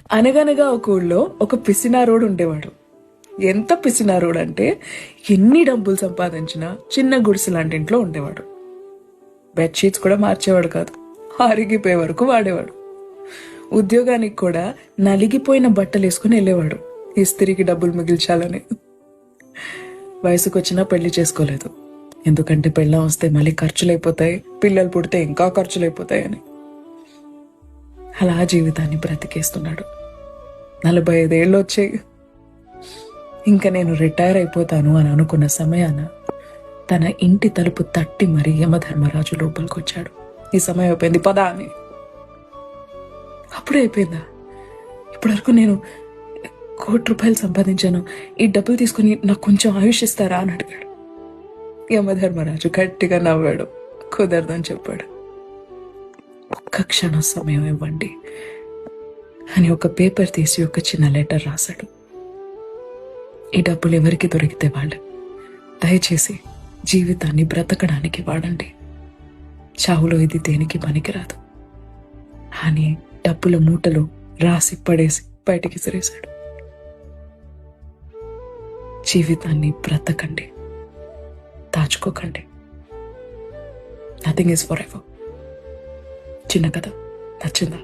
అనగనగా ఒక ఊళ్ళో ఒక పిసినారోడు ఉండేవాడు. ఎంత పిసినారోడు అంటే ఎన్ని డబ్బులు సంపాదించినా చిన్న గుడిసె లాంటి ఇంట్లో ఉండేవాడు. బెడ్షీట్స్ కూడా మార్చేవాడు కాదు, అరిగిపోయే వరకు వాడేవాడు. ఉద్యోగానికి కూడా నలిగిపోయిన బట్టలు వేసుకుని వెళ్ళేవాడు, ఇస్త్రీకి డబ్బులు మిగిల్చాలని. వయసుకు వచ్చినా పెళ్లి చేసుకోలేదు, ఎందుకంటే పెళ్ళం వస్తే మళ్ళీ ఖర్చులైపోతాయి, పిల్లలు పుడితే ఇంకా ఖర్చులైపోతాయని. అలా జీవితాన్ని బ్రతికేస్తున్నాడు. 45 ఏళ్ళు వచ్చాయి. ఇంకా నేను రిటైర్ అయిపోతాను అని అనుకున్న సమయాన తన ఇంటి తలుపు తట్టి మరీ యమధర్మరాజు లోపలికొచ్చాడు. ఈ సమయం అయిపోయింది, పదా అని. అప్పుడే అయిపోయిందా? ఇప్పటివరకు నేను ₹1,00,00,000 సంపాదించాను, ఈ డబ్బులు తీసుకుని నాకు కొంచెం ఆయుష్ ఇస్తారా అని అడిగాడు. యమధర్మరాజు గట్టిగా నవ్వాడు, కుదరదని చెప్పాడు. ఒక్క క్షణం సమయం ఇవ్వండి అని ఒక పేపర్ తీసి ఒక చిన్న లెటర్ రాశాడు. ఈ డబ్బులు ఎవరికి దొరికితే వాళ్ళు, దయచేసి జీవితాన్ని బ్రతకడానికి వాడండి. చావులో ఇది దేనికి పనికిరాదు అని డబ్బుల మూటలో రాసి పడేసి బయటికి విసిరేశాడు. జీవితాన్ని బ్రతకండి, దాచుకోకండి. నథింగ్ ఈజ్ ఫర్ ఎవర్. చిన్న కథ నచ్చిందా?